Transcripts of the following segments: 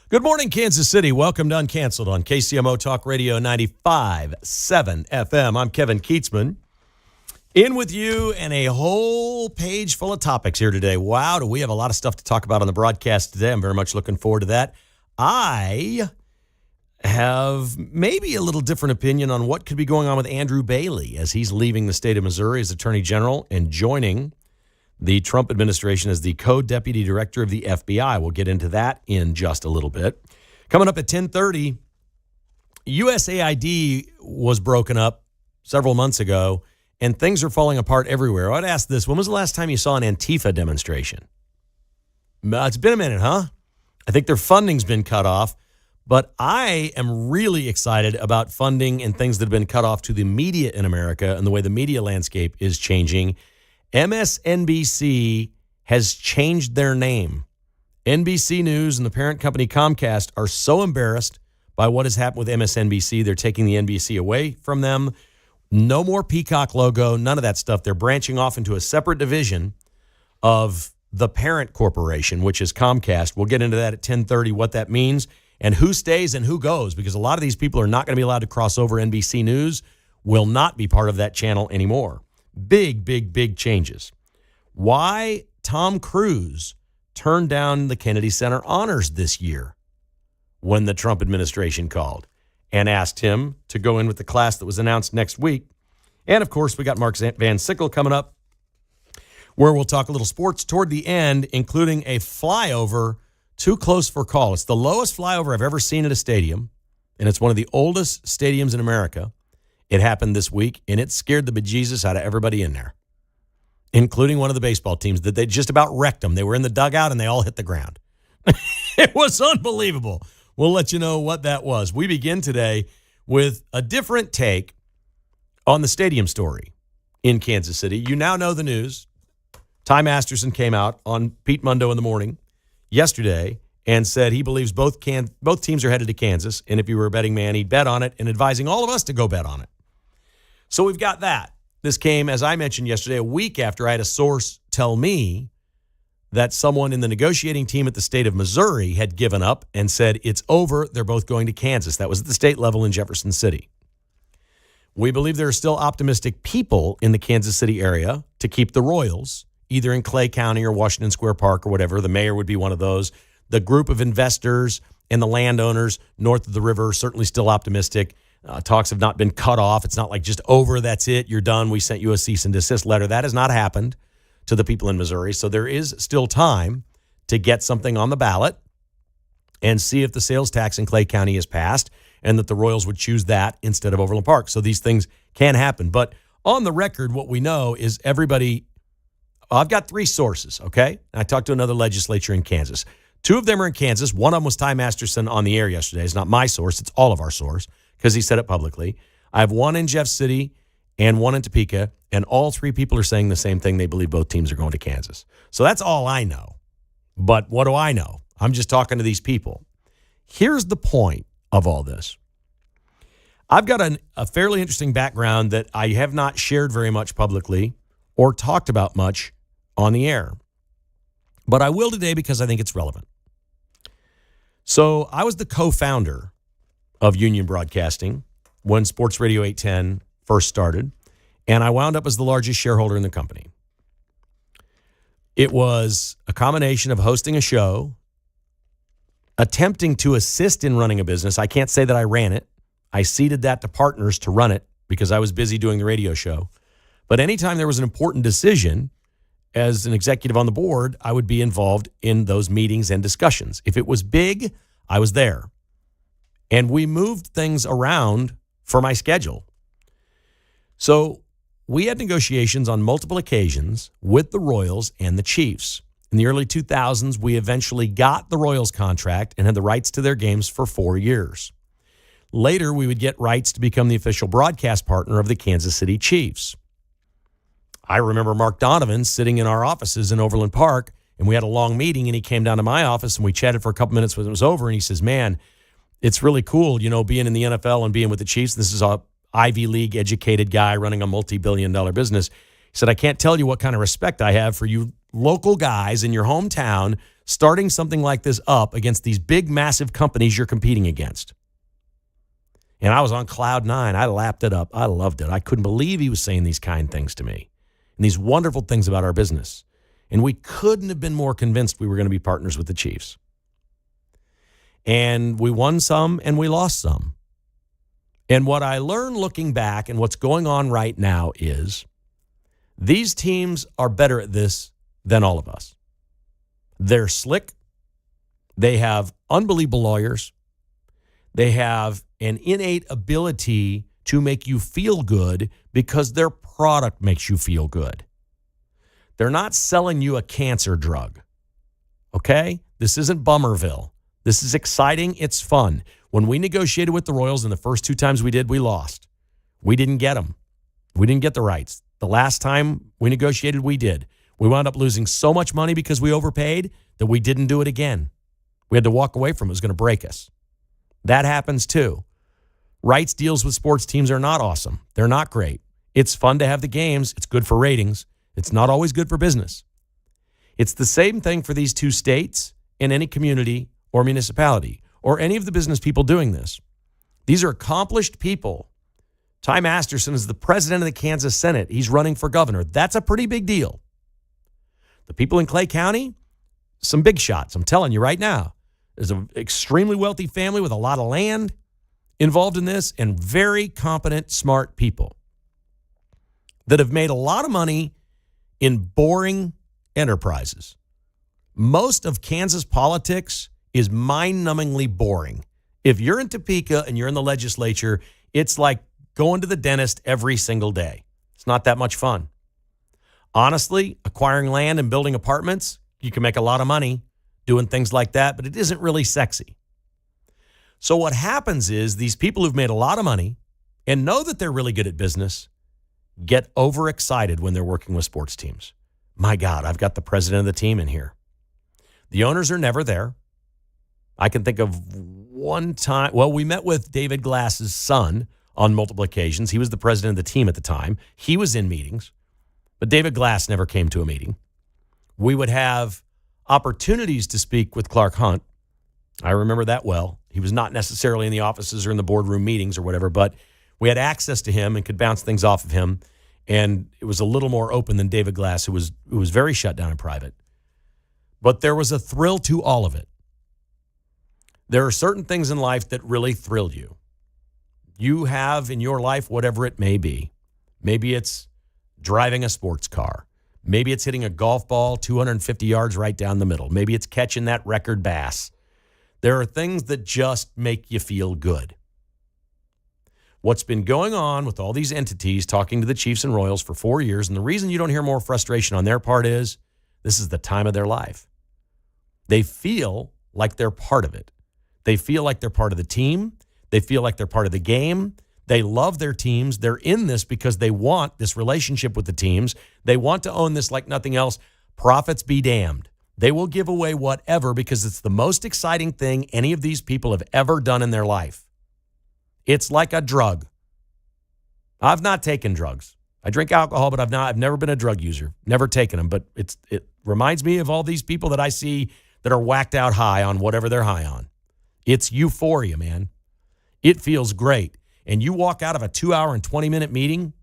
Good morning, Kansas City. Welcome to Uncanceled on KCMO Talk Radio 95.7 FM. I'm Kevin Kietzman. In with you and a whole page full of topics here today. Wow, do we have a lot of stuff to talk about on the broadcast today. I'm very much looking forward to that. I have maybe a little different opinion on what could be going on with Andrew Bailey as he's leaving the state of Missouri as Attorney General and joining the Trump administration as the co-deputy director of the FBI. We'll get into that in just a little bit. Coming up at 10:30, USAID was broken up several months ago, and things are falling apart everywhere. I'd ask this, when was the last time you saw an Antifa demonstration? It's been a minute, huh? I think their funding's been cut off, but I am really excited about funding and things that have been cut off to the media in America and the way the media landscape is changing. MSNBC has changed their name. NBC News and the parent company Comcast are so embarrassed by what has happened with MSNBC. They're taking the NBC away from them. No more Peacock logo, none of that stuff. They're branching off into a separate division of the parent corporation, which is Comcast. We'll get into that at 10:30, what that means and who stays and who goes, because a lot of these people are not going to be allowed to cross over. NBC News will not be part of that channel anymore. Big changes. Why Tom Cruise turned down the Kennedy Center honors this year when the Trump administration called and asked him to go in with the class that was announced next week. And, of course, we got Mark Van Sickle coming up, where we'll talk a little sports toward the end, including a flyover too close for call. It's the lowest flyover I've ever seen at a stadium, and it's one of the oldest stadiums in America. It happened this week, and it scared the bejesus out of everybody in there, including one of the baseball teams that they just about wrecked them. They were in the dugout, and they all hit the ground. It was unbelievable. We'll let you know what that was. We begin today with a different take on the stadium story in Kansas City. You now know the news. Ty Masterson came out on Pete Mundo in the morning yesterday and said he believes both teams are headed to Kansas, and if he were a betting man, he'd bet on it, and advising all of us to go bet on it. So we've got that. This came, as I mentioned yesterday, a week after I had a source tell me that someone in the negotiating team at the state of Missouri had given up and said it's over. They're both going to Kansas. That was at the state level in Jefferson City. We believe there are still optimistic people in the Kansas City area to keep the Royals, either in Clay County or Washington Square Park or whatever. The mayor would be one of those. The group of investors and the landowners north of the river are certainly still optimistic. Talks have not been cut off. It's not like just over, that's it, you're done, we sent you a cease and desist letter. That has not happened to the people in Missouri. So there is still time to get something on the ballot and see if the sales tax in Clay County is passed and that the Royals would choose that instead of Overland Park. So these things can happen. But on the record, what we know is I've got three sources, okay? I talked to another legislature in Kansas. Two of them are in Kansas. One of them was Ty Masterson on the air yesterday. It's not my source. It's all of our source because he said it publicly. I have one in Jeff City and one in Topeka, and all three people are saying the same thing. They believe both teams are going to Kansas. So that's all I know. But what do I know? I'm just talking to these people. Here's the point of all this. I've got a fairly interesting background that I have not shared very much publicly or talked about much on the air. But I will today because I think it's relevant. So I was the co-founder of Union Broadcasting when Sports Radio 810 first started, and I wound up as the largest shareholder in the company. It was a combination of hosting a show, attempting to assist in running a business. I can't say that I ran it. I ceded that to partners to run it because I was busy doing the radio show. But anytime there was an important decision, as an executive on the board, I would be involved in those meetings and discussions. If it was big, I was there. And we moved things around for my schedule. So we had negotiations on multiple occasions with the Royals and the Chiefs. In the early 2000s, we eventually got the Royals contract and had the rights to their games for 4 years. Later, we would get rights to become the official broadcast partner of the Kansas City Chiefs. I remember Mark Donovan sitting in our offices in Overland Park, and we had a long meeting, and he came down to my office, and we chatted for a couple minutes when it was over, and he says, man, it's really cool, being in the NFL and being with the Chiefs. This is a Ivy League educated guy running a multi-billion-dollar business. He said, I can't tell you what kind of respect I have for you local guys in your hometown starting something like this up against these big, massive companies you're competing against. And I was on cloud nine. I lapped it up. I loved it. I couldn't believe he was saying these kind things to me and these wonderful things about our business. And we couldn't have been more convinced we were going to be partners with the Chiefs. And we won some and we lost some. And what I learned looking back and what's going on right now is these teams are better at this than all of us. They're slick. They have unbelievable lawyers. They have an innate ability to make you feel good because their product makes you feel good. They're not selling you a cancer drug. Okay? This isn't Bummerville. This is exciting. It's fun. When we negotiated with the Royals, and the first 2 times we did, we lost. We didn't get them. We didn't get the rights. The last time we negotiated, we did. We wound up losing so much money because we overpaid that we didn't do it again. We had to walk away from it. It was going to break us. That happens too. Rights deals with sports teams are not awesome. They're not great. It's fun to have the games. It's good for ratings. It's not always good for business. It's the same thing for these 2 states in any community or municipality or any of the business people doing this. These are accomplished people. Ty Masterson is the president of the Kansas Senate. He's running for governor. That's a pretty big deal. The people in Clay County, some big shots. I'm telling you right now. There's an extremely wealthy family with a lot of land involved in this and very competent, smart people that have made a lot of money in boring enterprises. Most of Kansas politics is mind-numbingly boring. If you're in Topeka and you're in the legislature, it's like going to the dentist every single day. It's not that much fun. Honestly, acquiring land and building apartments, you can make a lot of money doing things like that, but it isn't really sexy. So what happens is these people who've made a lot of money and know that they're really good at business get overexcited when they're working with sports teams. My God, I've got the president of the team in here. The owners are never there. I can think of one time, well, we met with David Glass's son on multiple occasions. He was the president of the team at the time. He was in meetings, but David Glass never came to a meeting. We would have opportunities to speak with Clark Hunt. I remember that well. He was not necessarily in the offices or in the boardroom meetings or whatever, but we had access to him and could bounce things off of him. And it was a little more open than David Glass, who was very shut down in private. But there was a thrill to all of it. There are certain things in life that really thrill you. You have in your life whatever it may be. Maybe it's driving a sports car. Maybe it's hitting a golf ball 250 yards right down the middle. Maybe it's catching that record bass. There are things that just make you feel good. What's been going on with all these entities talking to the Chiefs and Royals for 4 years, and the reason you don't hear more frustration on their part is this is the time of their life. They feel like they're part of it. They feel like they're part of the team. They feel like they're part of the game. They love their teams. They're in this because they want this relationship with the teams. They want to own this like nothing else. Profits be damned. They will give away whatever because it's the most exciting thing any of these people have ever done in their life. It's like a drug. I've not taken drugs. I drink alcohol, but I've never been a drug user. Never taken them. But it reminds me of all these people that I see that are whacked out high on whatever they're high on. It's euphoria, man. It feels great. And you walk out of a 2-hour and 20-minute meeting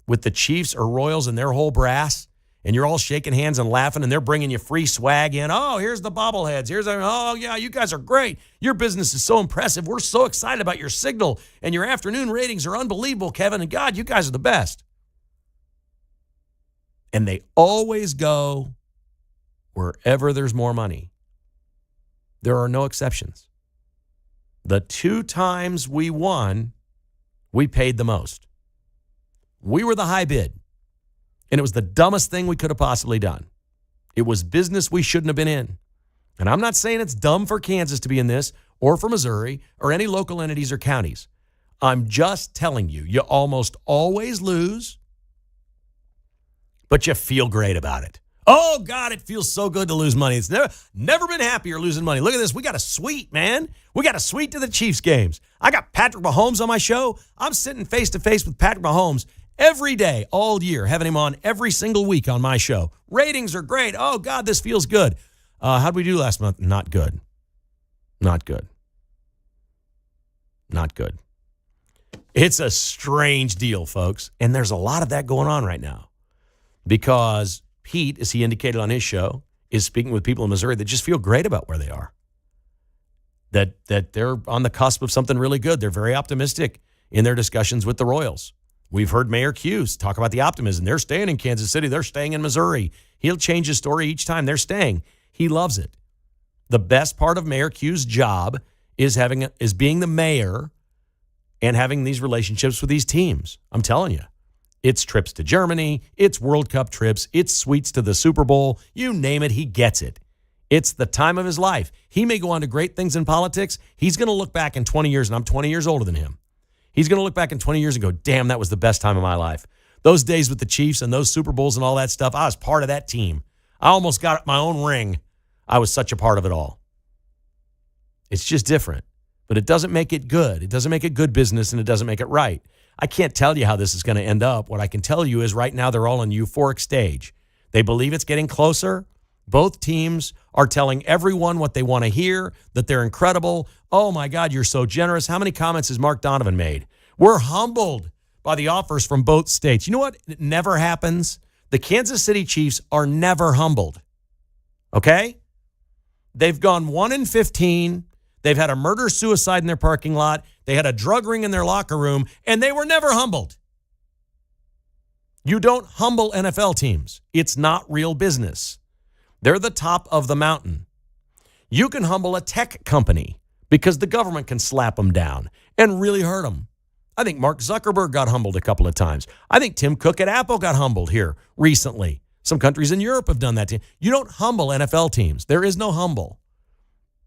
with the Chiefs or Royals and their whole brass, and you're all shaking hands and laughing, and they're bringing you free swag in. Oh, here's the bobbleheads. Oh, yeah, you guys are great. Your business is so impressive. We're so excited about your signal, and your afternoon ratings are unbelievable, Kevin. And God, you guys are the best. And they always go wherever there's more money. There are no exceptions. The 2 times we won, we paid the most. We were the high bid. And it was the dumbest thing we could have possibly done. It was business we shouldn't have been in. And I'm not saying it's dumb for Kansas to be in this or for Missouri or any local entities or counties. I'm just telling you, you almost always lose, but you feel great about it. Oh, God, it feels so good to lose money. It's never been happier losing money. Look at this. We got a suite, man. We got a suite to the Chiefs games. I got Patrick Mahomes on my show. I'm sitting face-to-face with Patrick Mahomes every day, all year, having him on every single week on my show. Ratings are great. Oh, God, this feels good. How'd we do last month? Not good. Not good. Not good. It's a strange deal, folks. And there's a lot of that going on right now because Pete, as he indicated on his show, is speaking with people in Missouri that just feel great about where they are. That they're on the cusp of something really good. They're very optimistic in their discussions with the Royals. We've heard Mayor Hughes talk about the optimism. They're staying in Kansas City. They're staying in Missouri. He'll change his story each time. They're staying. He loves it. The best part of Mayor Hughes' job is being the mayor and having these relationships with these teams. I'm telling you. It's trips to Germany. It's World Cup trips. It's suites to the Super Bowl. You name it, he gets it. It's the time of his life. He may go on to great things in politics. He's going to look back in 20 years, and I'm 20 years older than him. He's going to look back in 20 years and go, damn, that was the best time of my life. Those days with the Chiefs and those Super Bowls and all that stuff, I was part of that team. I almost got my own ring. I was such a part of it all. It's just different. But it doesn't make it good. It doesn't make it good business, and it doesn't make it right. I can't tell you how this is going to end up. What I can tell you is right now they're all in euphoric stage. They believe it's getting closer. Both teams are telling everyone what they want to hear, that they're incredible. Oh, my God, you're so generous. How many comments has Mark Donovan made? We're humbled by the offers from both states. You know what? It never happens. The Kansas City Chiefs are never humbled. Okay? They've gone 1-15. They've had a murder-suicide in their parking lot. They had a drug ring in their locker room, and they were never humbled. You don't humble NFL teams. It's not real business. They're the top of the mountain. You can humble a tech company because the government can slap them down and really hurt them. I think Mark Zuckerberg got humbled a couple of times. I think Tim Cook at Apple got humbled here recently. Some countries in Europe have done that. You don't humble NFL teams. There is no humble.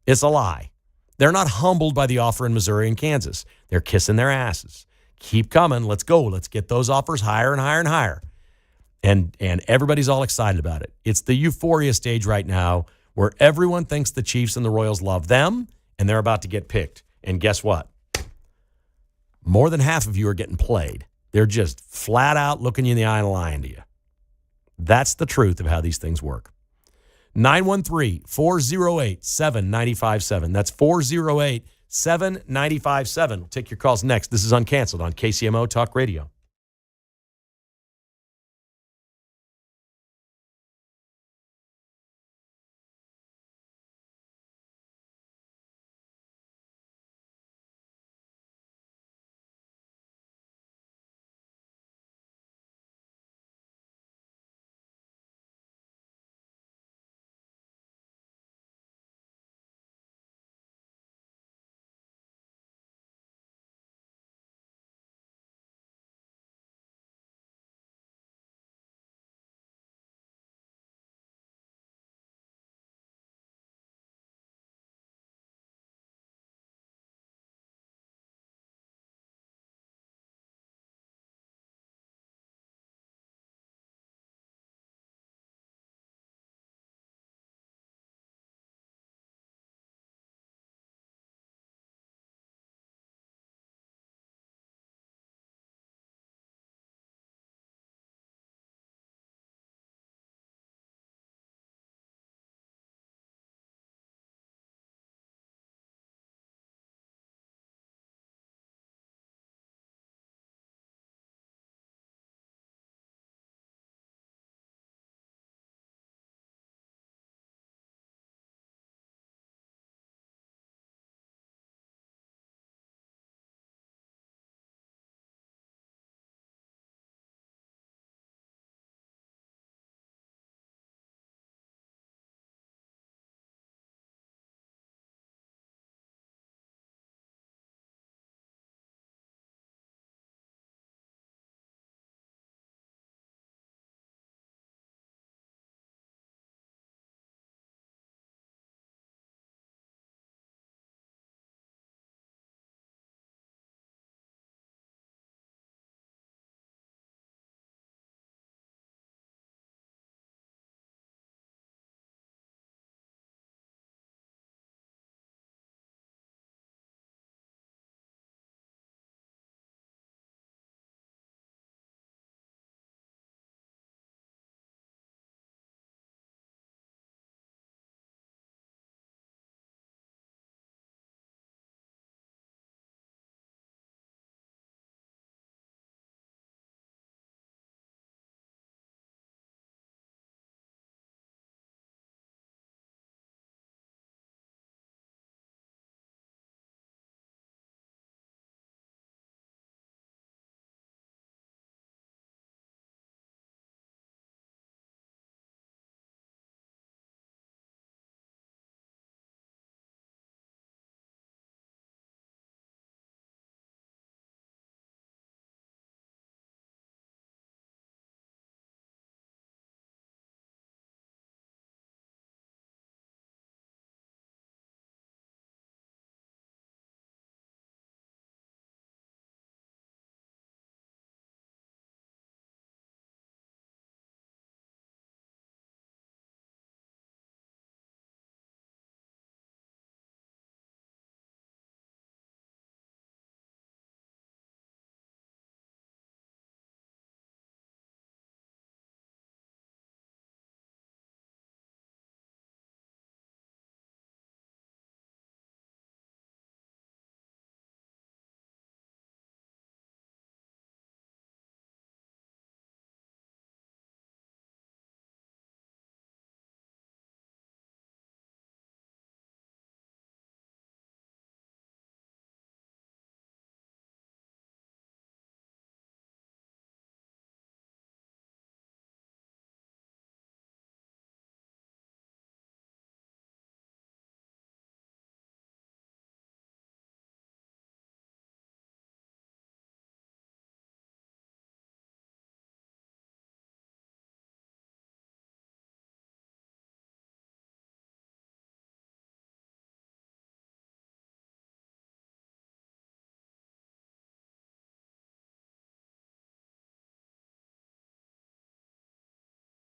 It's a lie. They're not humbled by the offer in Missouri and Kansas. They're kissing their asses. Keep coming. Let's go. Let's get those offers higher and higher and higher. And everybody's all excited about it. It's the euphoria stage right now where everyone thinks the Chiefs and the Royals love them, and they're about to get picked. And guess what? More than half of you are getting played. They're just flat out looking you in the eye and lying to you. That's the truth of how these things work. 913-408-7957. That's 408-7957. We'll take your calls next. This is Uncanceled on KCMO Talk Radio.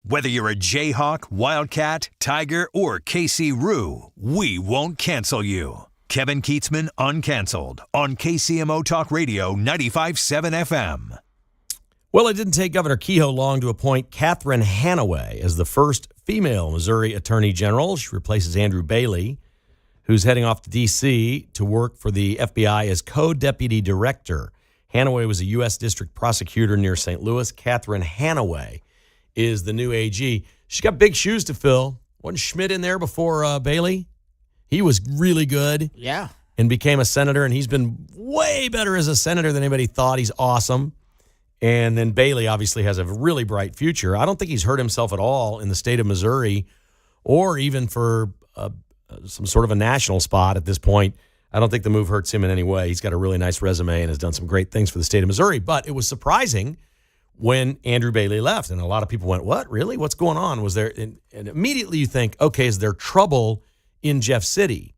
Whether you're a Jayhawk, Wildcat, Tiger, or KC Roo, we won't cancel you. Kevin Kietzman, Uncanceled, on KCMO Talk Radio 95.7 FM. Well, it didn't take Governor Kehoe long to appoint Catherine Hanaway as the first female Missouri Attorney General. She replaces Andrew Bailey, who's heading off to D.C. to work for the FBI as co-deputy director. Hanaway was a U.S. district prosecutor near St. Louis. Catherine Hanaway is the new AG. She's got big shoes to fill. Wasn't Schmidt in there before Bailey? He was really good. Yeah. And became a senator, and he's been way better as a senator than anybody thought. He's awesome. And then Bailey obviously has a really bright future. I don't think he's hurt himself at all in the state of Missouri or even for some sort of a national spot at this point. I don't think the move hurts him in any way. He's got a really nice resume and has done some great things for the state of Missouri. But it was surprising when Andrew Bailey left, and a lot of people went, what, really? What's going on? Was there? And immediately you think, okay, is there trouble in Jeff City?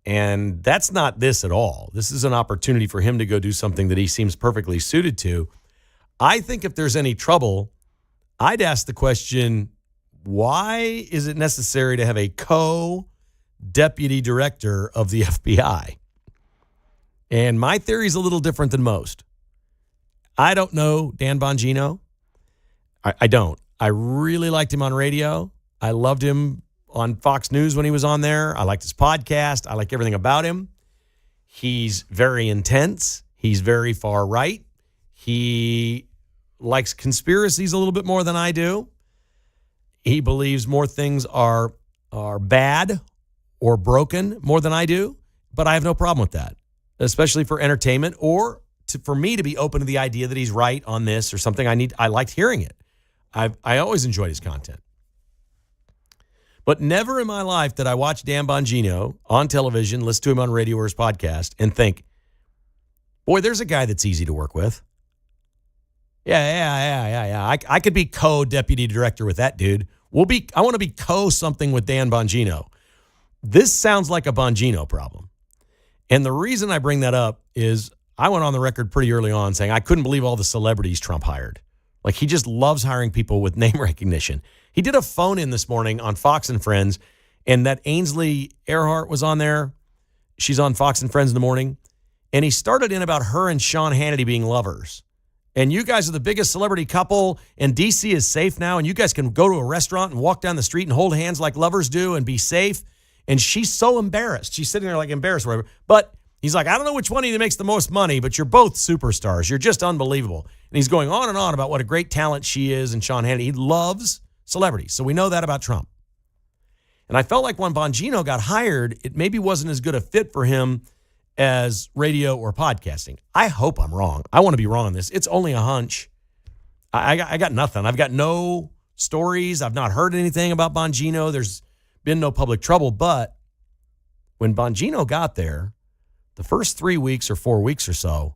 And that's not this at all. This is an opportunity for him to go do something that he seems perfectly suited to. I think if there's any trouble, I'd ask the question, why is it necessary to have a co-deputy director of the FBI? And my theory is a little different than most. I don't know Dan Bongino. I don't. I really liked him on radio. I loved him on Fox News when he was on there. I liked his podcast. I like everything about him. He's very intense. He's very far right. He likes conspiracies a little bit more than I do. He believes more things are bad or broken more than I do, but I have no problem with that, especially for entertainment or for me to be open to the idea that he's right on this or something. I liked hearing it. I always enjoyed his content. But never in my life did I watch Dan Bongino on television, listen to him on radio or his podcast, and think, boy, there's a guy that's easy to work with. Yeah. I could be co-deputy director with that dude. I want to be co-something with Dan Bongino. This sounds like a Bongino problem. And the reason I bring that up is I went on the record pretty early on saying I couldn't believe all the celebrities Trump hired. Like, he just loves hiring people with name recognition. He did a phone-in this morning on Fox and Friends, and that Ainsley Earhart was on there. She's on Fox and Friends in the morning. And he started in about her and Sean Hannity being lovers. And you guys are the biggest celebrity couple, and D.C. is safe now, and you guys can go to a restaurant and walk down the street and hold hands like lovers do and be safe. And she's so embarrassed. She's sitting there like embarrassed or whatever. But he's like, I don't know which one of you makes the most money, but you're both superstars. You're just unbelievable. And he's going on and on about what a great talent she is and Sean Hannity. He loves celebrities. So we know that about Trump. And I felt like when Bongino got hired, it maybe wasn't as good a fit for him as radio or podcasting. I hope I'm wrong. I want to be wrong on this. It's only a hunch. I got nothing. I've got no stories. I've not heard anything about Bongino. There's been no public trouble. But when Bongino got there, the first 3 weeks or 4 weeks or so,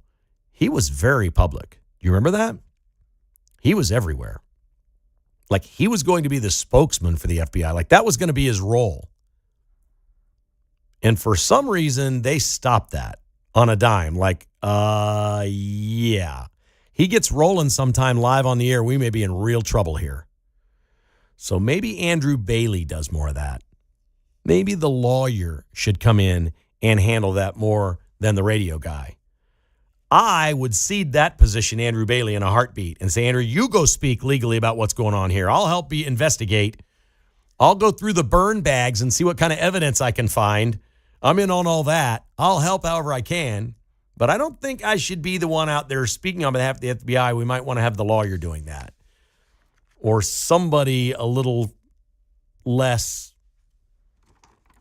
he was very public. You remember that? He was everywhere. Like, he was going to be the spokesman for the FBI. Like, that was going to be his role. And for some reason, they stopped that on a dime. Like, yeah. He gets rolling sometime live on the air. We may be in real trouble here. So maybe Andrew Bailey does more of that. Maybe the lawyer should come in and handle that more than the radio guy. I would cede that position, Andrew Bailey, in a heartbeat and say, Andrew, you go speak legally about what's going on here. I'll help you investigate. I'll go through the burn bags and see what kind of evidence I can find. I'm in on all that. I'll help however I can. But I don't think I should be the one out there speaking on behalf of the FBI. We might want to have the lawyer doing that. Or somebody a little less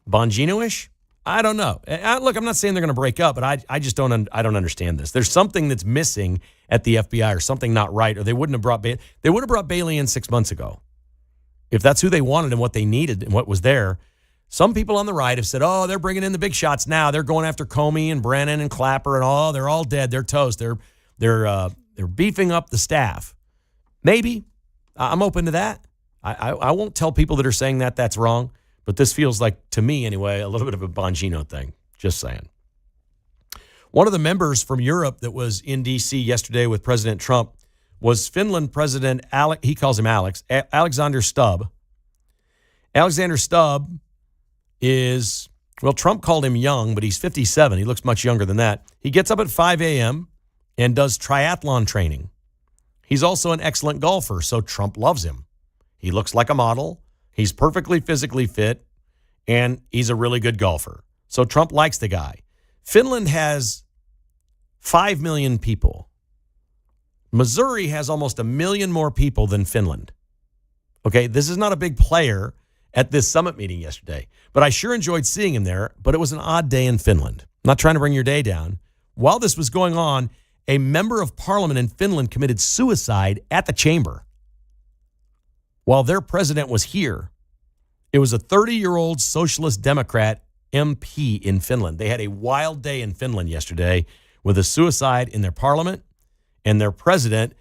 Bongino-ish. I don't know. Look, I'm not saying they're going to break up, but I just don't understand this. There's something that's missing at the FBI or something not right, or they wouldn't have brought Bailey. They would have brought Bailey in 6 months ago. If that's who they wanted and what they needed and what was there. Some people on the right have said, oh, they're bringing in the big shots now. They're going after Comey and Brennan and Clapper and they're all dead. They're toast. They're beefing up the staff. Maybe. I'm open to that. I won't tell people that are saying that that's wrong. But this feels like, to me anyway, a little bit of a Bongino thing. Just saying. One of the members from Europe that was in D.C. yesterday with President Trump was Finland President he calls him Alex, Alexander Stubb. Alexander Stubb is, well, Trump called him young, but he's 57. He looks much younger than that. He gets up at 5 a.m. and does triathlon training. He's also an excellent golfer, so Trump loves him. He looks like a model. He's perfectly physically fit, and he's a really good golfer. So Trump likes the guy. Finland has 5 million people. Missouri has almost 1 million more people than Finland. Okay, this is not a big player at this summit meeting yesterday, but I sure enjoyed seeing him there, but it was an odd day in Finland. I'm not trying to bring your day down. While this was going on, a member of parliament in Finland committed suicide at the chamber while their president was here. It was a 30-year-old socialist Democrat MP in Finland. They had a wild day in Finland yesterday with a suicide in their parliament and their president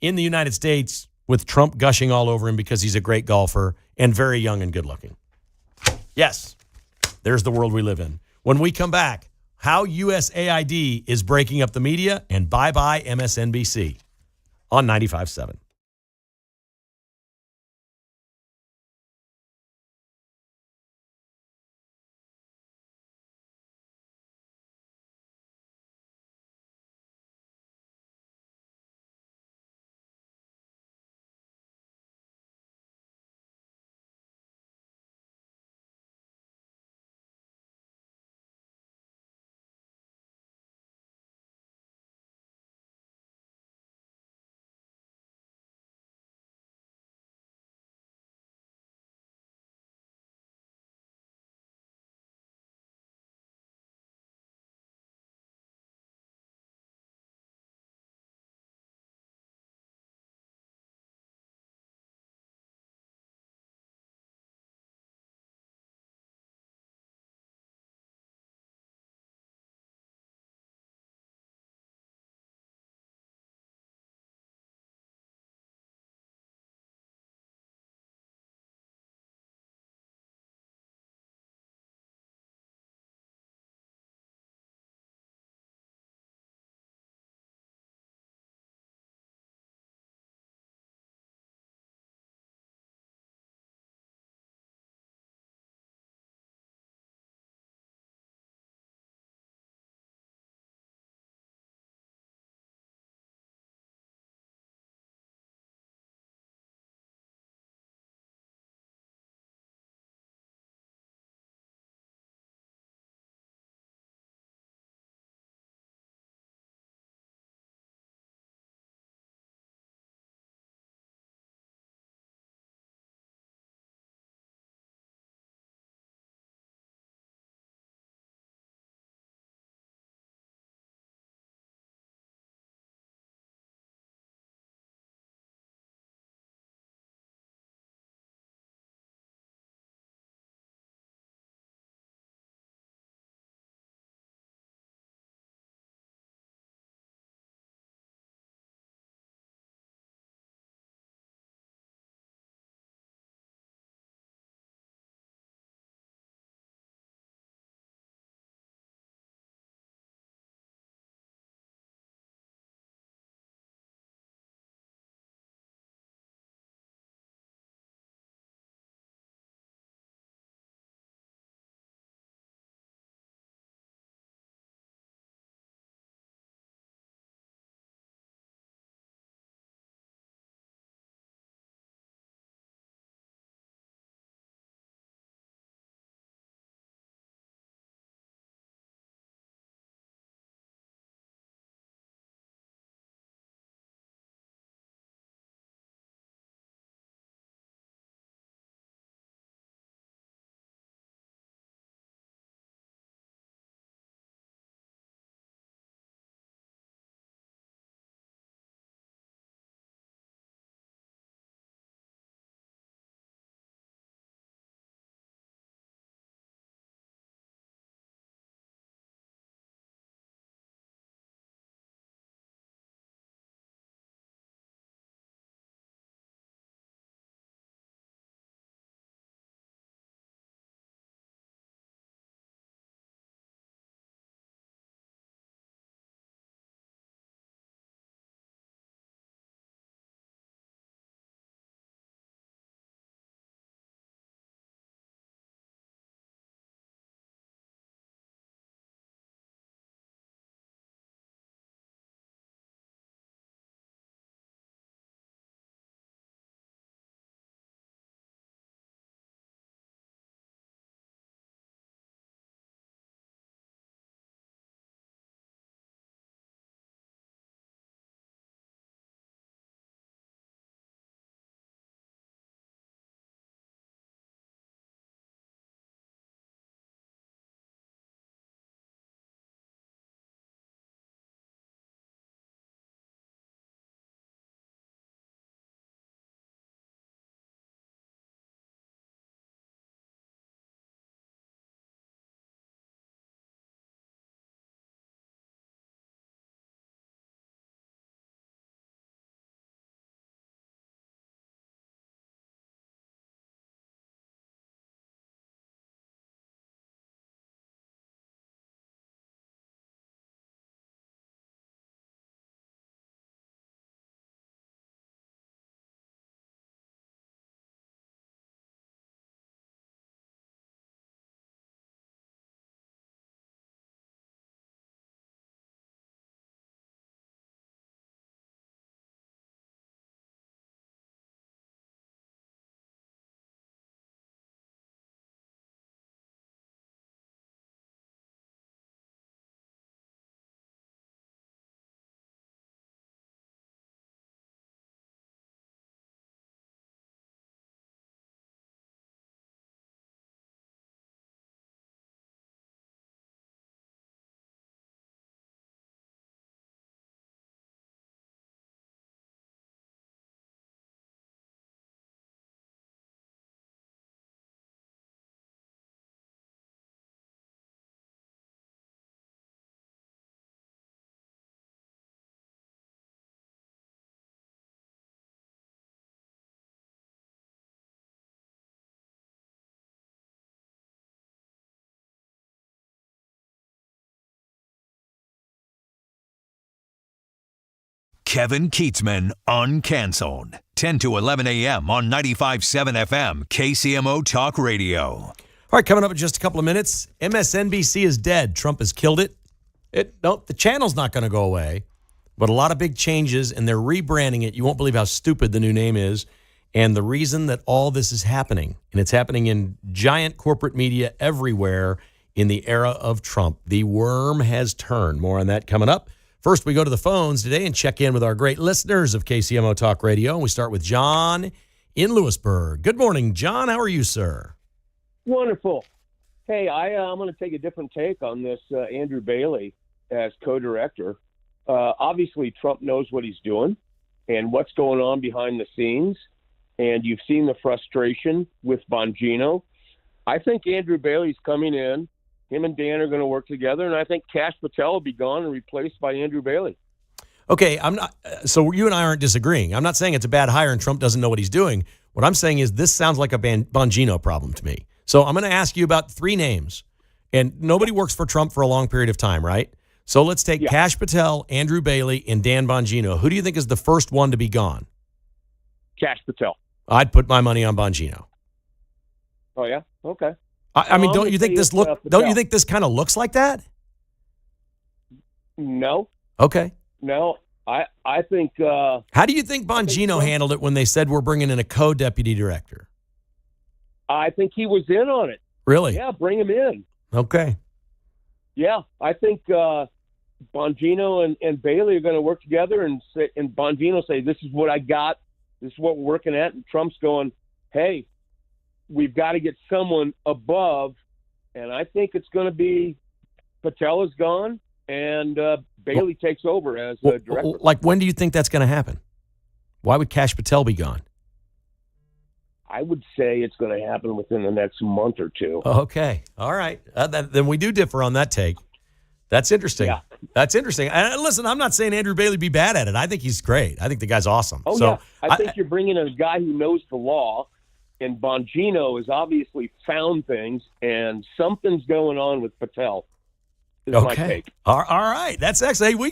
in the United States with Trump gushing all over him because he's a great golfer and very young and good looking. Yes, there's the world we live in. When we come back, how USAID is breaking up the media, and bye-bye MSNBC on 95.7. Kevin Kietzman, Uncanceled. 10 to 11 a.m. on 95.7 FM, KCMO Talk Radio. All right, coming up in just a couple of minutes, MSNBC is dead. Trump has killed it. The channel's not going to go away, but a lot of big changes, and they're rebranding it. You won't believe how stupid the new name is, and the reason that all this is happening, and it's happening in giant corporate media everywhere in the era of Trump. The worm has turned. More on that coming up. First, we go to the phones today and check in with our great listeners of KCMO Talk Radio. And we start with John in Lewisburg. Good morning, John. How are you, sir? Wonderful. Hey, I'm going to take a different take on this Andrew Bailey as co-director. Obviously, Trump knows what he's doing and what's going on behind the scenes. And you've seen the frustration with Bongino. I think Andrew Bailey's coming in. Him and Dan are going to work together, and I think Kash Patel will be gone and replaced by Andrew Bailey. Okay, I'm not. So you and I aren't disagreeing. I'm not saying it's a bad hire and Trump doesn't know what he's doing. What I'm saying is this sounds like a Bongino problem to me. So I'm going to ask you about three names, and nobody works for Trump for a long period of time, right? So let's take Kash Patel, Andrew Bailey, and Dan Bongino. Who do you think is the first one to be gone? Kash Patel. I'd put my money on Bongino. Oh yeah, okay. I mean, don't you think this Don't you think this kind of looks like that? No. Okay. No, I think. How do you think Bongino handled it when they said we're bringing in a co-deputy director? I think he was in on it. Really? Yeah, bring him in. Okay. Yeah, I think Bongino and Bailey are going to work together, and Bongino say, "This is what I got. This is what we're working at," and Trump's going, "Hey, we've got to get someone above," and I think it's going to be Patel is gone and Bailey takes over as director. Like, when do you think that's going to happen? Why would Kash Patel be gone? I would say it's going to happen within the next month or two. Okay. All right. Then we do differ on that take. That's interesting. Yeah. That's interesting. And listen, I'm not saying Andrew Bailey be bad at it. I think he's great. I think the guy's awesome. Oh, yeah. I think you're bringing in a guy who knows the law, and Bongino has obviously found things, and something's going on with Patel. Is my take. All right. That's excellent. Hey, we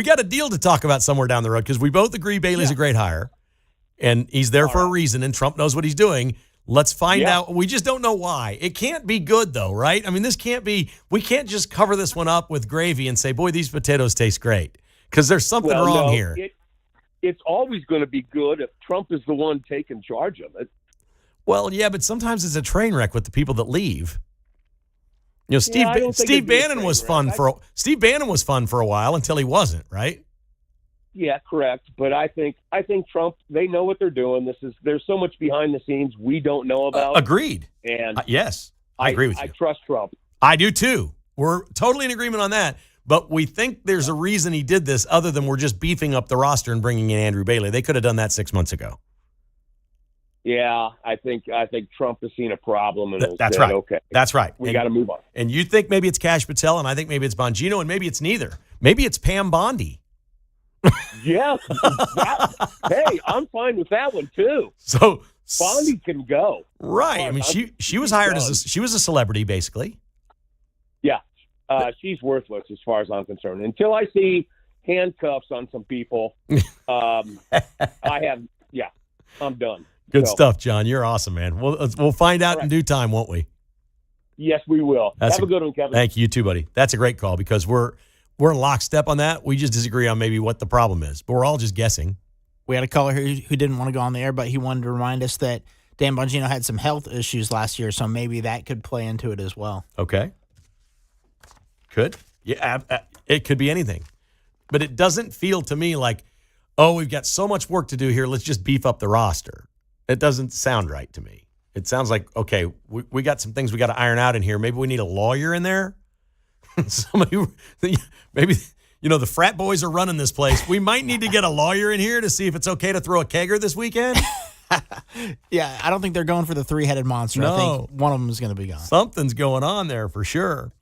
got a deal to talk about somewhere down the road because we both agree Bailey's a great hire, and he's there for a reason, and Trump knows what he's doing. Let's find out. We just don't know why. It can't be good, though, right? I mean, this can't be – we can't just cover this one up with gravy and say, boy, these potatoes taste great, because there's something wrong here. It's always going to be good if Trump is the one taking charge of it. Well, yeah, but sometimes it's a train wreck with the people that leave. You know, Steve Bannon was fun Steve Bannon was fun for a while until he wasn't, right? Yeah, correct. But I think Trump, they know what they're doing. There's so much behind the scenes we don't know about. Agreed. And yes, I agree with you. I trust Trump. I do too. We're totally in agreement on that. But we think there's a reason he did this other than we're just beefing up the roster and bringing in Andrew Bailey. They could have done that 6 months ago. Yeah, I think Trump has seen a problem and that's said, right. Okay, that's right. We got to move on. And you think maybe it's Kash Patel, and I think maybe it's Bongino, and maybe it's neither. Maybe it's Pam Bondi. Yeah. Hey, I'm fine with that one too. So Bondi can go. Right. I mean, she was hired she was a celebrity, basically. Yeah. She's worthless as far as I'm concerned. Until I see handcuffs on some people, I'm done. Good stuff, John. You're awesome, man. We'll find out in due time, won't we? Yes, we will. Have a good one, Kevin. Thank you, you too, buddy. That's a great call because we're in lockstep on that. We just disagree on maybe what the problem is, but we're all just guessing. We had a caller who didn't want to go on the air, but he wanted to remind us that Dan Bongino had some health issues last year, so maybe that could play into it as well. Okay. Could. Yeah, it could be anything. But it doesn't feel to me like, oh, we've got so much work to do here, let's just beef up the roster. It doesn't sound right to me. It sounds like, okay, we got some things we got to iron out in here. Maybe we need a lawyer in there. Somebody, maybe, the frat boys are running this place. We might need to get a lawyer in here to see if it's okay to throw a kegger this weekend. Yeah, I don't think they're going for the three-headed monster. No. I think one of them is going to be gone. Something's going on there for sure.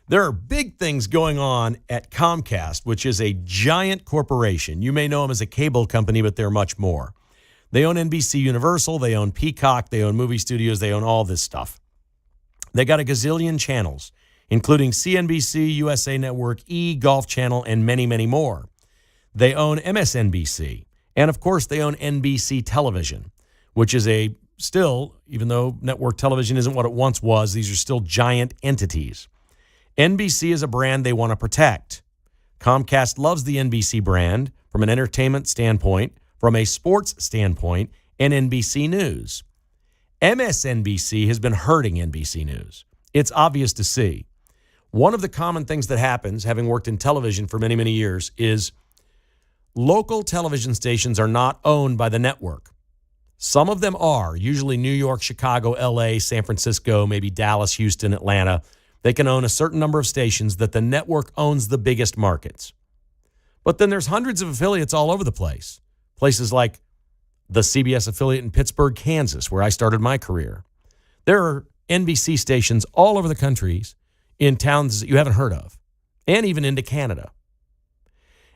There are big things going on at Comcast, which is a giant corporation. You may know them as a cable company, but they're much more. They own NBC Universal, they own Peacock, they own movie studios, they own all this stuff. They got a gazillion channels, including CNBC, USA Network, E! Golf Channel, and many, many more. They own MSNBC. And, of course, they own NBC Television, which is still, even though network television isn't what it once was, these are still giant entities. NBC is a brand they want to protect. Comcast loves the NBC brand from an entertainment standpoint, from a sports standpoint, and NBC News. MSNBC has been hurting NBC News. It's obvious to see. One of the common things that happens, having worked in television for many, many years, is local television stations are not owned by the network. Some of them are, usually New York, Chicago, LA, San Francisco, maybe Dallas, Houston, Atlanta. They can own a certain number of stations that the network owns the biggest markets. But then there's hundreds of affiliates all over the place. Places like the CBS affiliate in Pittsburgh, Kansas, where I started my career. There are NBC stations all over the countries in towns that you haven't heard of, and even into Canada.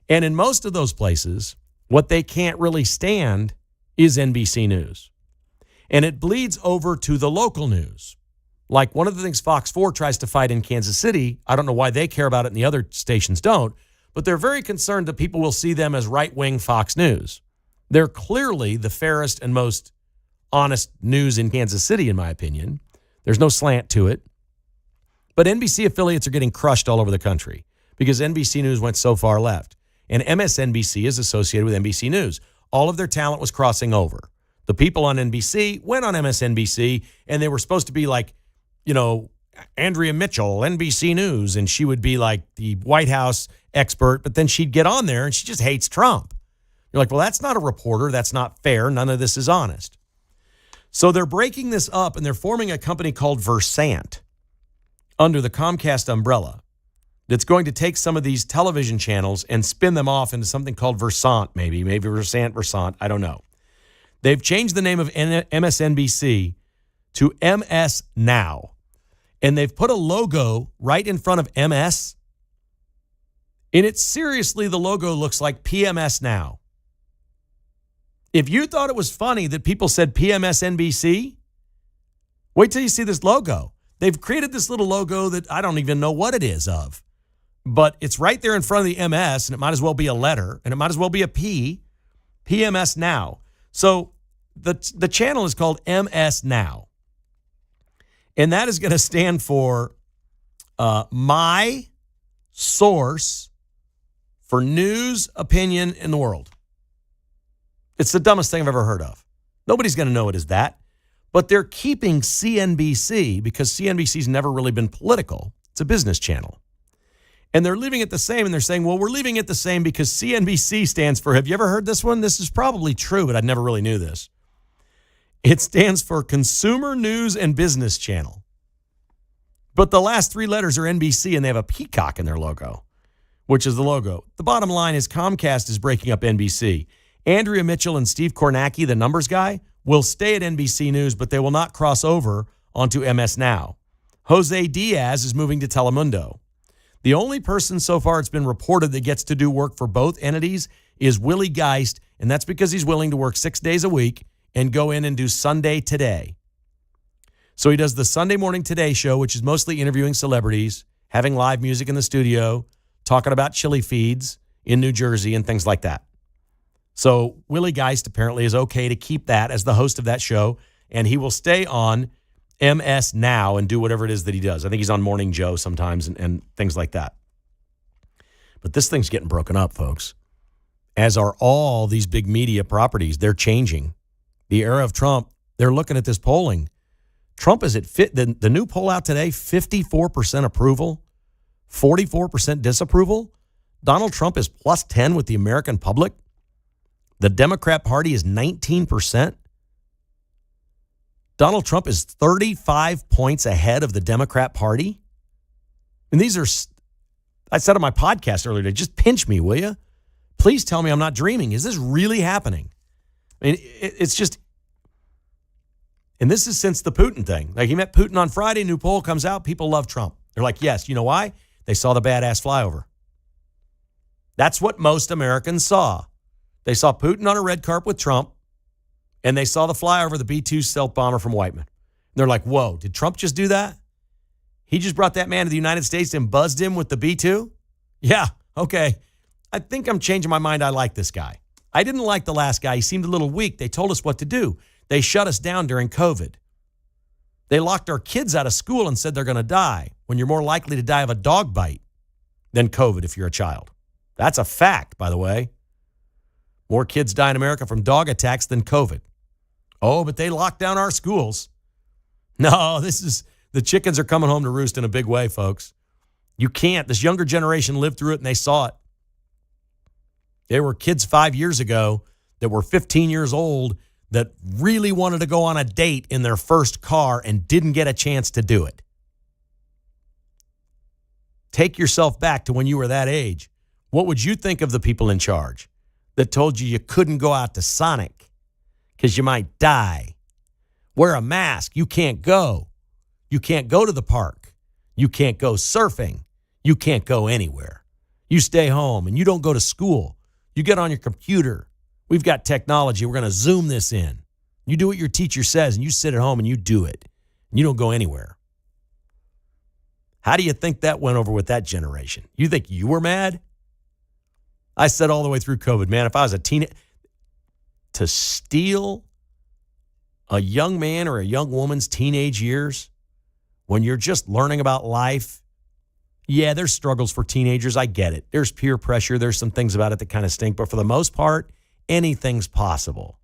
And in most of those places, what they can't really stand is NBC News. And it bleeds over to the local news. Like one of the things Fox 4 tries to fight in Kansas City, I don't know why they care about it and the other stations don't, but they're very concerned that people will see them as right-wing Fox News. They're clearly the fairest and most honest news in Kansas City, in my opinion. There's no slant to it. But NBC affiliates are getting crushed all over the country because NBC News went so far left. And MSNBC is associated with NBC News. All of their talent was crossing over. The people on NBC went on MSNBC, and they were supposed to be like, Andrea Mitchell, NBC News, and she would be like the White House expert, but then she'd get on there and she just hates Trump. You're like, well, that's not a reporter. That's not fair. None of this is honest. So they're breaking this up, and they're forming a company called Versant under the Comcast umbrella that's going to take some of these television channels and spin them off into something called Versant, maybe Versant, I don't know. They've changed the name of MSNBC to MS Now, and they've put a logo right in front of MS, and it seriously, the logo looks like PMS Now. If you thought it was funny that people said PMSNBC, wait till you see this logo. They've created this little logo that I don't even know what it is of. But it's right there in front of the MS, and it might as well be a letter, and it might as well be a P, PMS Now. So the channel is called MS Now. And that is going to stand for my source for news, opinion in the world. It's the dumbest thing I've ever heard of. Nobody's going to know it as that. But they're keeping CNBC because CNBC's never really been political. It's a business channel. And they're leaving it the same, and they're saying, well, we're leaving it the same because CNBC stands for, have you ever heard this one? This is probably true, but I never really knew this. It stands for Consumer News and Business Channel. But the last three letters are NBC, and they have a peacock in their logo, which is the logo. The bottom line is Comcast is breaking up NBC. Andrea Mitchell and Steve Kornacki, the numbers guy, will stay at NBC News, but they will not cross over onto MS Now. Jose Diaz is moving to Telemundo. The only person so far it's been reported that gets to do work for both entities is Willie Geist, and that's because he's willing to work 6 days a week and go in and do Sunday Today. So he does the Sunday Morning Today show, which is mostly interviewing celebrities, having live music in the studio, talking about chili feeds in New Jersey and things like that. So Willie Geist apparently is okay to keep that as the host of that show, and he will stay on MS Now and do whatever it is that he does. I think he's on Morning Joe sometimes and things like that. But this thing's getting broken up, folks. As are all these big media properties. They're changing. The era of Trump, they're looking at this polling. Trump is at the new poll out today, 54% approval, 44% disapproval. Donald Trump is plus 10 with the American public. The Democrat Party is 19%. Donald Trump is 35 points ahead of the Democrat Party. And these are, I said on my podcast earlier today, just pinch me, will you? Please tell me I'm not dreaming. Is this really happening? I mean, it's just, and this is since the Putin thing. Like he met Putin on Friday, new poll comes out, people love Trump. They're like, yes, you know why? They saw the badass flyover. That's what most Americans saw. They saw Putin on a red carpet with Trump, and they saw the flyover, the B-2 stealth bomber from Whiteman. And they're like, whoa, did Trump just do that? He just brought that man to the United States and buzzed him with the B-2? Yeah, okay. I think I'm changing my mind. I like this guy. I didn't like the last guy. He seemed a little weak. They told us what to do. They shut us down during COVID. They locked our kids out of school and said they're going to die when you're more likely to die of a dog bite than COVID if you're a child. That's a fact, by the way. More kids die in America from dog attacks than COVID. Oh, but they locked down our schools. No, the chickens are coming home to roost in a big way, folks. You can't. This younger generation lived through it and they saw it. There were kids 5 years ago that were 15 years old that really wanted to go on a date in their first car and didn't get a chance to do it. Take yourself back to when you were that age. What would you think of the people in charge that told you couldn't go out to Sonic because you might die? Wear a mask. You can't go. You can't go to the park. You can't go surfing. You can't go anywhere. You stay home and you don't go to school. You get on your computer. We've got technology. We're going to Zoom this in. You do what your teacher says and you sit at home and you do it. You don't go anywhere. How do you think that went over with that generation? You think you were mad? I said all the way through COVID, man, if I was a teenager, to steal a young man or a young woman's teenage years when you're just learning about life, yeah, there's struggles for teenagers. I get it. There's peer pressure. There's some things about it that kind of stink. But for the most part, anything's possible.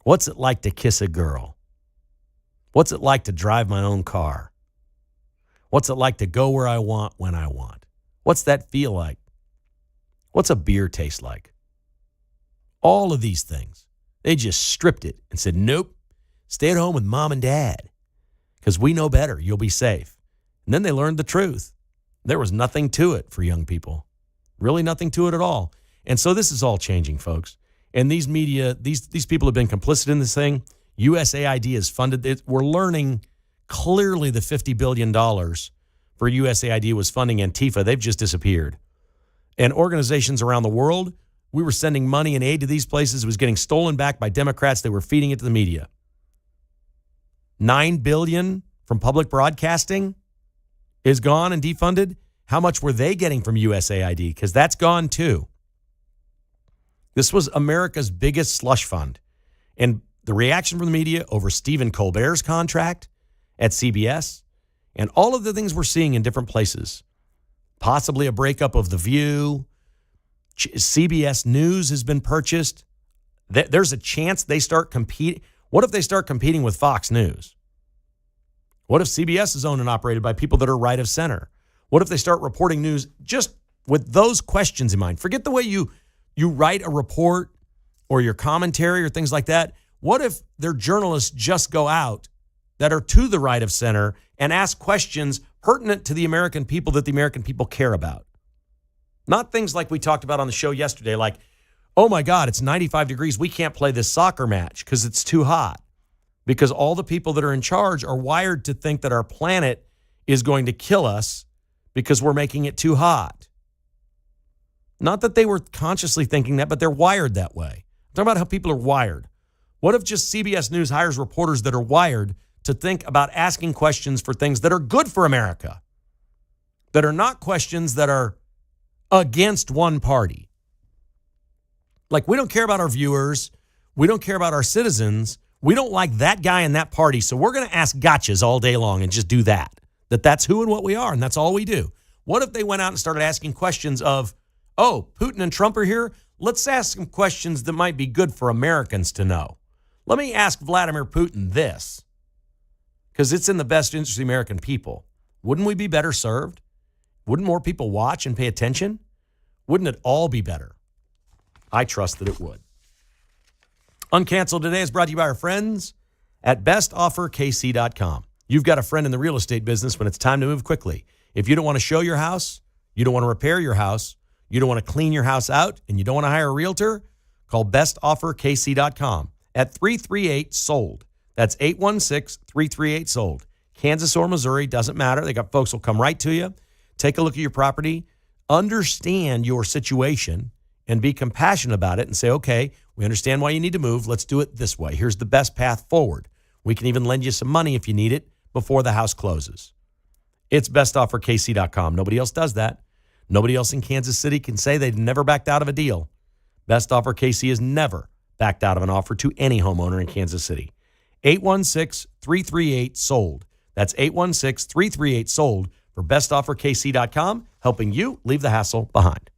What's it like to kiss a girl? What's it like to drive my own car? What's it like to go where I want when I want? What's that feel like? What's a beer taste like? All of these things. They just stripped it and said, nope, stay at home with mom and dad because we know better. You'll be safe. And then they learned the truth. There was nothing to it for young people. Really nothing to it at all. And so this is all changing, folks. And these media, these people have been complicit in this thing. USAID has funded it. We're learning clearly the $50 billion for USAID was funding Antifa. They've just disappeared. And organizations around the world, we were sending money and aid to these places. It was getting stolen back by Democrats. They were feeding it to the media. $9 billion from public broadcasting is gone and defunded. How much were they getting from USAID? Because that's gone too. This was America's biggest slush fund. And the reaction from the media over Stephen Colbert's contract at CBS and all of the things we're seeing in different places, possibly a breakup of The View, CBS News has been purchased. There's a chance they start competing. What if they start competing with Fox News? What if CBS is owned and operated by people that are right of center? What if they start reporting news just with those questions in mind? Forget the way you write a report or your commentary or things like that. What if their journalists just go out that are to the right of center and ask questions pertinent to the American people that the American people care about? Not things like we talked about on the show yesterday, like, oh my God, it's 95 degrees. We can't play this soccer match because it's too hot. Because all the people that are in charge are wired to think that our planet is going to kill us because we're making it too hot. Not that they were consciously thinking that, but they're wired that way. I'm talking about how people are wired. What if just CBS News hires reporters that are wired to think about asking questions for things that are good for America, that are not questions that are against one party? Like, we don't care about our viewers. We don't care about our citizens. We don't like that guy in that party, so we're going to ask gotchas all day long and just do that. That's who and what we are, and that's all we do. What if they went out and started asking questions of, oh, Putin and Trump are here? Let's ask some questions that might be good for Americans to know. Let me ask Vladimir Putin this, because it's in the best interest of the American people. Wouldn't we be better served? Wouldn't more people watch and pay attention? Wouldn't it all be better? I trust that it would. Uncanceled today is brought to you by our friends at bestofferkc.com. You've got a friend in the real estate business when it's time to move quickly. If you don't want to show your house, you don't want to repair your house, you don't want to clean your house out, and you don't want to hire a realtor, call bestofferkc.com at 338-SOLD. That's 816-338-SOLD. Kansas or Missouri, doesn't matter. They got folks who'll come right to you, take a look at your property, understand your situation, and be compassionate about it and say, okay, we understand why you need to move. Let's do it this way. Here's the best path forward. We can even lend you some money if you need it before the house closes. It's bestofferkc.com. Nobody else does that. Nobody else in Kansas City can say they've never backed out of a deal. Best Offer KC has never backed out of an offer to any homeowner in Kansas City. 816-338-SOLD. That's 816-338-SOLD for bestofferkc.com, helping you leave the hassle behind.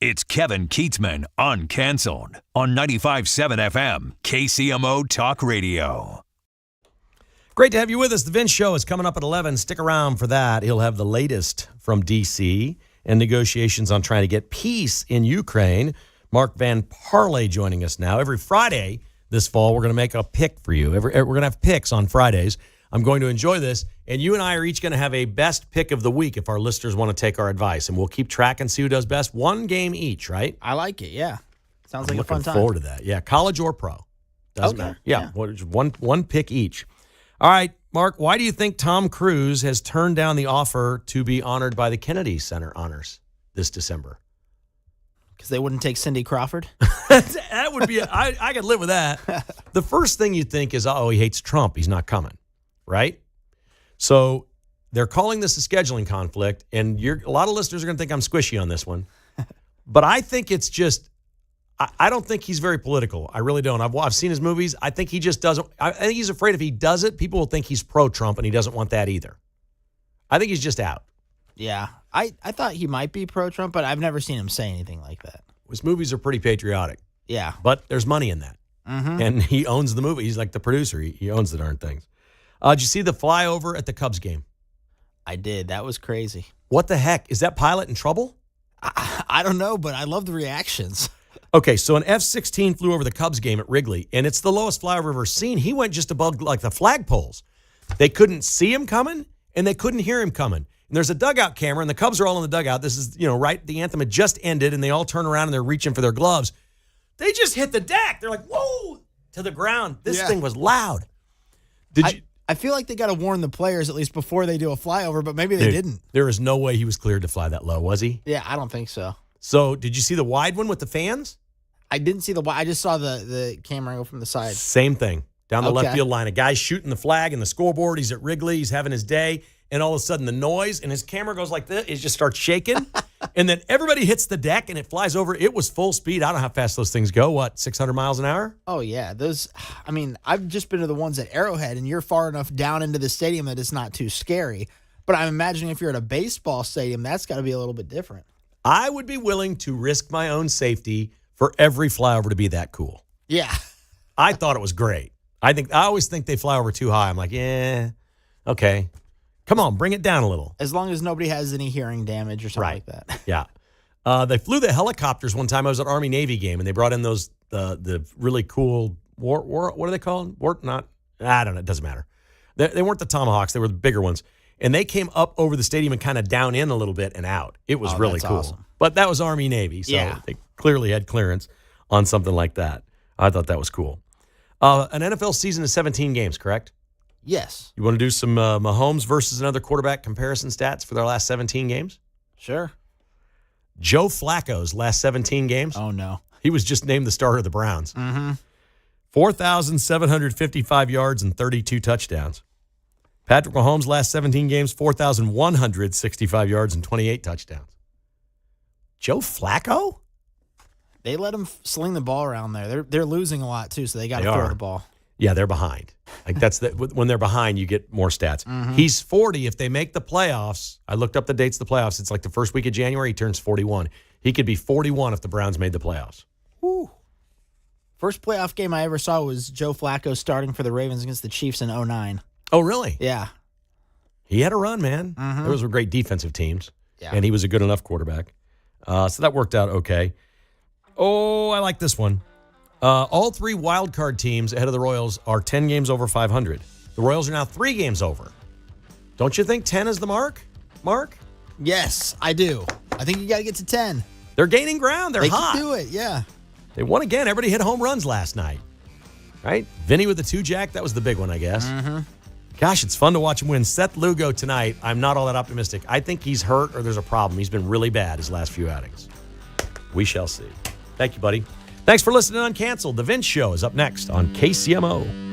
It's Kevin Kietzman, Uncanceled, on 95.7 FM, KCMO Talk Radio. Great to have you with us. The Vince Show is coming up at 11. Stick around for that. He'll have the latest from D.C. and negotiations on trying to get peace in Ukraine. Mark Van Parlay joining us now. Every Friday this fall, we're going to make a pick for you. We're going to have picks on Fridays. I'm going to enjoy this, and you and I are each going to have a best pick of the week if our listeners want to take our advice, and we'll keep track and see who does best. One game each, right? I like it, yeah. Sounds like a fun time. Looking forward to that. Yeah, college or pro. Doesn't matter. Yeah. One pick each. All right, Mark, why do you think Tom Cruise has turned down the offer to be honored by the Kennedy Center honors this December? Because they wouldn't take Cindy Crawford? That would be, I could live with that. The first thing you think is, he hates Trump. He's not coming, right? So they're calling this a scheduling conflict, and a lot of listeners are going to think I'm squishy on this one. But I think it's just, I don't think he's very political. I really don't. I've seen his movies. I think he just doesn't. I think he's afraid if he does it, people will think he's pro-Trump, and he doesn't want that either. I think he's just out. Yeah. I thought he might be pro-Trump, but I've never seen him say anything like that. His movies are pretty patriotic. Yeah. But there's money in that. Mm-hmm. And he owns the movie. He's like the producer. He owns the darn things. Did you see the flyover at the Cubs game? I did. That was crazy. What the heck? Is that pilot in trouble? I don't know, but I love the reactions. Okay, so an F-16 flew over the Cubs game at Wrigley, and it's the lowest flyover I've ever seen. He went just above like the flagpoles. They couldn't see him coming, and they couldn't hear him coming. And there's a dugout camera, and the Cubs are all in the dugout. This is, right, the anthem had just ended, and they all turn around, and they're reaching for their gloves. They just hit the deck. They're like, whoa, to the ground. This thing was loud. I feel like they got to warn the players at least before they do a flyover, but maybe they didn't. There is no way he was cleared to fly that low, was he? Yeah, I don't think so. So did you see the wide one with the fans? I didn't see I just saw the camera go from the side. Same thing. Down the Okay. left field line. A guy's shooting the flag and the scoreboard. He's at Wrigley. He's having his day. And all of a sudden the noise and his camera goes like this. It just starts shaking. And then everybody hits the deck and it flies over. It was full speed. I don't know how fast those things go. What, 600 miles an hour? Oh, yeah. I've just been to the ones at Arrowhead, and you're far enough down into the stadium that it's not too scary. But I'm imagining if you're at a baseball stadium, that's got to be a little bit different. I would be willing to risk my own safety for every flyover to be that cool. Yeah. I thought it was great. I always think they fly over too high. I'm like, yeah, okay. Come on, bring it down a little. As long as nobody has any hearing damage or something like that. Yeah. They flew the helicopters one time. I was at Army-Navy game, and they brought in those the really cool what are they called? I don't know. It doesn't matter. They weren't the Tomahawks. They were the bigger ones. And they came up over the stadium and kind of down in a little bit and out. It was really that's cool. awesome. But that was Army-Navy, so they clearly had clearance on something like that. I thought that was cool. An NFL season is 17 games, correct? Yes. You want to do some Mahomes versus another quarterback comparison stats for their last 17 games? Sure. Joe Flacco's last 17 games. Oh, no. He was just named the starter of the Browns. Mm-hmm. 4,755 yards and 32 touchdowns. Patrick Mahomes' last 17 games, 4,165 yards and 28 touchdowns. Joe Flacco? They let him sling the ball around there. They're losing a lot, too, so they got to They throw are. the ball. Yeah, they're behind. Like when they're behind, you get more stats. Mm-hmm. He's 40. If they make the playoffs, I looked up the dates of the playoffs. It's like the first week of January. He turns 41. He could be 41 if the Browns made the playoffs. Woo. First playoff game I ever saw was Joe Flacco starting for the Ravens against the Chiefs in 2009. Oh, really? Yeah. He had a run, man. Mm-hmm. Those were great defensive teams. Yeah. And he was a good enough quarterback. So that worked out okay. Oh, I like this one. All three wild card teams ahead of the Royals are 10 games over 500. The Royals are now 3 games over. Don't you think 10 is the mark? Mark? Yes, I do. I think you got to get to 10. They're gaining ground. They're They hot. can do it, yeah. They won again. Everybody hit home runs last night. Right? Vinny with the 2-jack. That was the big one, I guess. Mm-hmm. Gosh, it's fun to watch him win. Seth Lugo tonight, I'm not all that optimistic. I think he's hurt or there's a problem. He's been really bad his last few outings. We shall see. Thank you, buddy. Thanks for listening to Uncanceled. The Vince Show is up next on KCMO.